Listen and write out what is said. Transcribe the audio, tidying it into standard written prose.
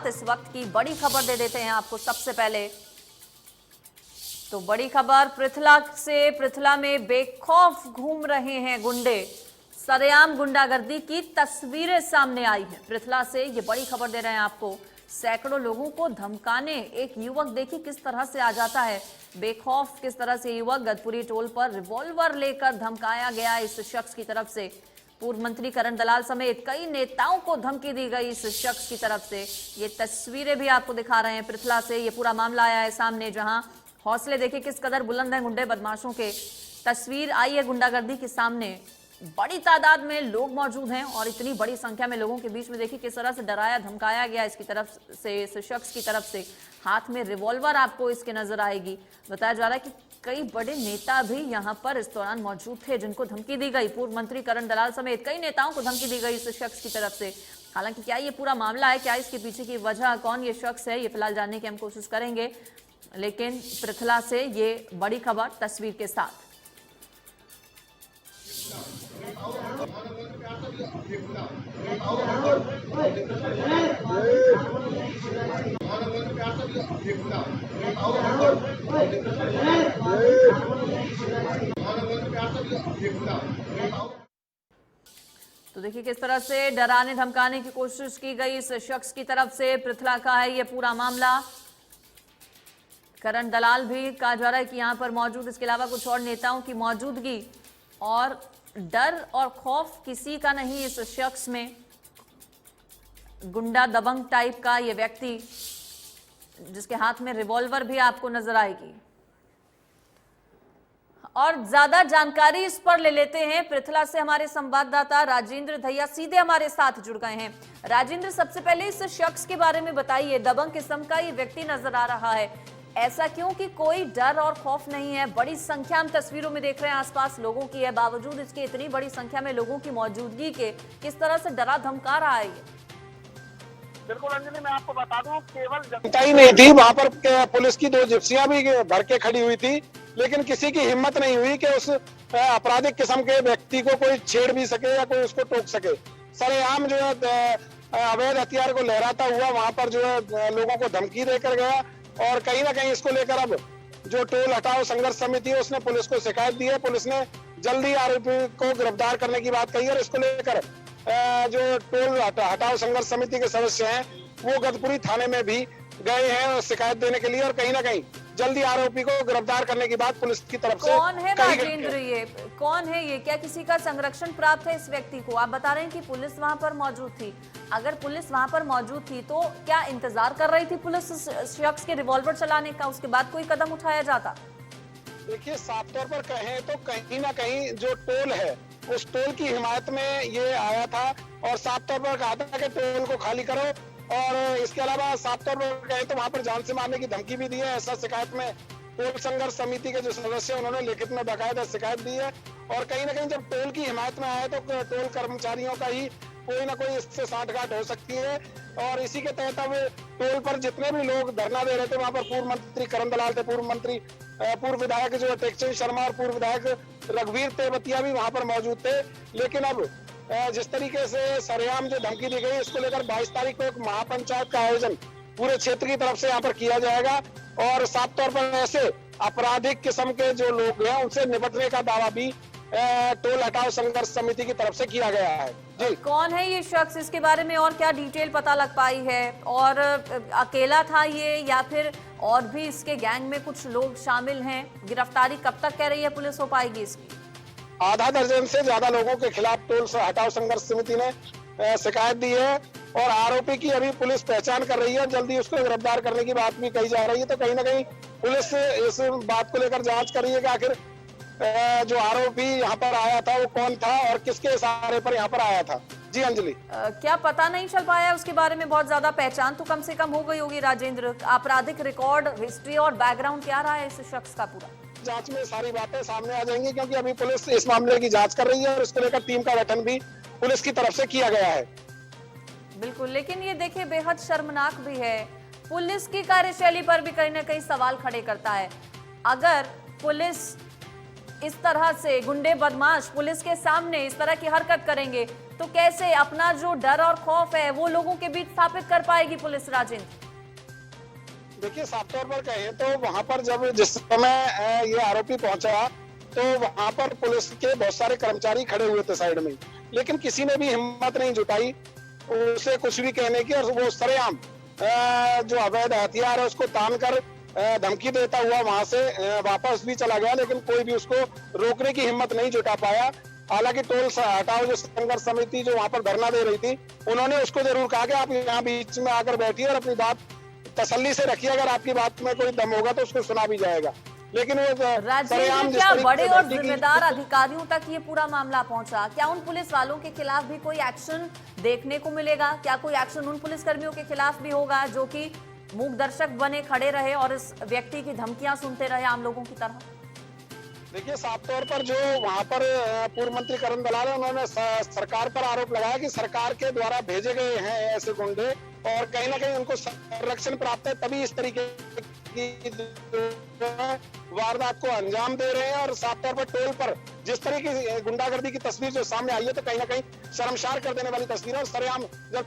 शुरुआत इस वक्त की बड़ी खबर दे देते हैं आपको सबसे पहले। तो बड़ी खबर पृथला से। पृथला में बेखौफ घूम रहे हैं गुंडे, सरेआम गुंडागर्दी की तस्वीरें सामने आई हैं। पृथला से ये बड़ी खबर दे रहे हैं आपको। सैकड़ों लोगों को धमकाने एक युवक देखिए किस तरह से आ जाता है, बेखौफ किस तरह से युवक। गदपुरी टोल पर रिवॉल्वर लेकर धमकाया गया इस शख्स की तरफ से। पूर्व मंत्री करण दलाल समेत कई नेताओं को धमकी दी गई इस शख्स की तरफ से। ये तस्वीरें भी आपको दिखा रहे हैं पृथला से। ये पूरा मामला आया है सामने, जहां हौसले देखिए किस कदर बुलंद हैं गुंडे बदमाशों के। तस्वीर आई है गुंडागर्दी के सामने, बड़ी तादाद में लोग मौजूद हैं और इतनी बड़ी संख्या में लोगों के बीच में देखिए किस तरह से डराया धमकाया गया इसकी तरफ से, इस शख्स की तरफ से। हाथ में रिवॉल्वर आपको इसके नजर आएगी। बताया जा रहा है कि कई बड़े नेता भी यहां पर इस दौरान मौजूद थे जिनको धमकी दी गई। पूर्व मंत्री करण दलाल समेत कई नेताओं को धमकी दी गई इस शख्स की तरफ से। हालांकि क्या ये पूरा मामला है, क्या इसके पीछे की वजह, कौन ये शख्स है, ये फिलहाल जानने की हम कोशिश करेंगे। लेकिन पृथला से ये बड़ी खबर तस्वीर के साथ। तो देखिए किस तरह से डराने धमकाने की कोशिश की गई इस शख्स की तरफ से। पृथला का है ये पूरा मामला। करण दलाल भी कहा जा रहा है कि यहां पर मौजूद, इसके अलावा कुछ और नेताओं की मौजूदगी, और डर और खौफ किसी का नहीं इस शख्स में। गुंडा दबंग टाइप का ये व्यक्ति जिसके हाथ में रिवॉल्वर भी आपको नजर आएगी। और ज्यादा जानकारी इस पर ले लेते हैं। पृथला से हमारे संवाददाता राजेंद्र धैया सीधे हमारे साथ जुड़ गए हैं। राजेंद्र, सबसे पहले इस शख्स के बारे में बताइए। दबंग किस्म का ये व्यक्ति नजर आ रहा है, ऐसा क्यों कि कोई डर और खौफ नहीं है? बड़ी संख्या में तस्वीरों में देख रहे हैं आसपास लोगों की है, बावजूद इसके इतनी बड़ी संख्या में लोगों की मौजूदगी के किस तरह से डरा धमका रहा है ये? बिल्कुल अंजलि, मैं आपको बता दूं, केवल जनता ही नहीं थी वहां पर, पुलिस की 2 जिप्सियां भी भर के खड़ी हुई थी, लेकिन किसी की हिम्मत नहीं हुई कि उस आपराधिक किस्म के व्यक्ति को कोई छेड़ भी सके या कोई उसको टोक सके। सरेआम जो है अवैध हथियार को लहराता हुआ वहां पर जो है लोगों को धमकी देकर गया। और कहीं ना कहीं इसको लेकर अब जो टोल हटाओ संघर्ष समिति है उसने पुलिस को शिकायत दी है। पुलिस ने जल्दी आरोपी को गिरफ्तार करने की बात कही है। और इसको लेकर जो टोल हटाओ संघर्ष समिति के सदस्य हैं वो गदपुरी थाने में भी गए हैं शिकायत देने के लिए। और कहीं ना कहीं जल्दी आरोपी को गिरफ्तार करने की बात पुलिस की तरफ से। कौन है राजेंद्र, ये कौन है? ये क्या किसी का संरक्षण प्राप्त है इस व्यक्ति को? आप बता रहे हैं कि पुलिस वहां पर मौजूद थी। अगर पुलिस वहां पर मौजूद थी तो क्या इंतजार कर रही थी पुलिस शख्स के रिवॉल्वर चलाने का? उसके बाद कोई कदम उठाया जाता? देखिए, साफ तौर पर कहें तो कहीं ना कहीं जो टोल है उस टोल की हिमायत में ये आया था और साफ तौर पर कहा था कि टोल को खाली करो। और इसके अलावा साफ तौर पर कहें तो वहां पर जान से मारने की धमकी भी दी है। ऐसा शिकायत में टोल संघर्ष समिति के जो सदस्य हैं उन्होंने लिखित में बाकायदा शिकायत दी है। और कहीं ना कहीं जब टोल की हिमायत में आए तो टोल कर्मचारियों का ही कोई ना कोई इससे सांठगांठ हो सकती है। और इसी के तहत अब टोल पर जितने भी लोग धरना दे रहे थे वहां पर पूर्व मंत्री करण दलाल थे, पूर्व विधायक जो टेकचंद शर्मा और पूर्व विधायक रघुवीर तेवतिया भी वहां पर मौजूद थे। लेकिन अब जिस तरीके से सरेआम जो धमकी दी गई इसको लेकर 22 तारीख को एक महापंचायत का आयोजन पूरे क्षेत्र की तरफ से यहाँ पर किया जाएगा। और साफ तौर पर ऐसे आपराधिक किस्म के जो लोग हैं उनसे निपटने का दावा भी टोल हटाओ संघर्ष समिति की तरफ से किया गया है। जी, कौन है ये शख्स, इसके बारे में और क्या डिटेल पता लग पाई है? और अकेला था ये या फिर और भी इसके गैंग में कुछ लोग शामिल हैं? गिरफ्तारी कब तक कह रही है पुलिस हो पाएगी इसकी? आधा दर्जन से ज्यादा लोगों के खिलाफ टोल हटाओ संघर्ष समिति ने शिकायत दी है। और आरोपी की अभी पुलिस पहचान कर रही है, जल्दी उसको गिरफ्तार करने की बात भी कही जा रही है। तो कहीं ना कहीं पुलिस इस बात को लेकर जांच कर रही है कि आखिर जो आरोपी यहाँ पर आया था वो कौन था और किसके इशारे पर यहाँ पर आया था। जी अंजलि, क्या पता नहीं चल पाया उसके बारे में? बहुत ज्यादा पहचान तो कम से कम हो गई होगी राजेंद्र। आपराधिक रिकॉर्ड, हिस्ट्री और बैकग्राउंड क्या रहा है इस शख्स का पूरा? जांच में सारी बातें सामने आ जाएंगी क्योंकि अभी पुलिस इस मामले की जांच कर रही है और इसको लेकर टीम का गठन भी पुलिस की तरफ से किया गया है। बिल्कुल, लेकिन ये देखिए बेहद शर्मनाक भी है। पुलिस की कार्यशैली पर भी कहीं ना कहीं सवाल खड़े करता है। अगर पुलिस इस तरह से, गुंडे बदमाश पुलिस के सामने इस तरह की हरकत करेंगे तो कैसे अपना जो डर और खौफ है वो लोगों के बीच स्थापित कर पाएगी पुलिस? राजेंद्र, देखिए, साफ तौर पर कहें तो वहां पर जब जिस समय ये आरोपी पहुंचा तो वहां पर पुलिस के बहुत सारे कर्मचारी खड़े हुए थे साइड में, लेकिन किसी ने भी हिम्मत नहीं जुटाई उसे कुछ भी कहने की, और वो सरेआम जो अवैध हथियार है उसको तान कर धमकी देता हुआ वहां से वापस भी चला गया, लेकिन कोई भी उसको रोकने की हिम्मत नहीं जुटा पाया। हालांकि टोल हटाओ जो संघर्ष समिति जो वहां पर धरना दे रही थी, उन्होंने उसको जरूर कहा कि आप यहाँ बीच में आकर बैठिए और अपनी बात तसल्ली से रखिए, अगर आपकी बात में कोई दम होगा तो उसको सुना भी जाएगा। लेकिन वो राजेंद्र, क्या बड़े और जिम्मेदार अधिकारियों तक ये पूरा मामला पहुंचा? क्या उन पुलिस वालों के खिलाफ भी कोई एक्शन देखने को मिलेगा? क्या कोई एक्शन उन पुलिस कर्मियों के खिलाफ भी होगा जो कि मूक दर्शक बने खड़े रहे और इस व्यक्ति की धमकियां सुनते रहे आम लोगों की तरह? देखिए, साफ तौर पर जो वहां पर पूर्व मंत्री करण दलाल, उन्होंने सरकार पर आरोप लगाया कि सरकार के द्वारा भेजे गए हैं ऐसे गुंडे, और कहीं ना कहीं उनको संरक्षण प्राप्त है, तभी इस तरीके की वारदात को अंजाम दे रहे हैं। और साफ तौर पर टोल पर जिस तरह की गुंडागर्दी की तस्वीर जो सामने आई है, तो कहीं ना कहीं शर्मसार कर देने वाली तस्वीर है। और सरेआम जब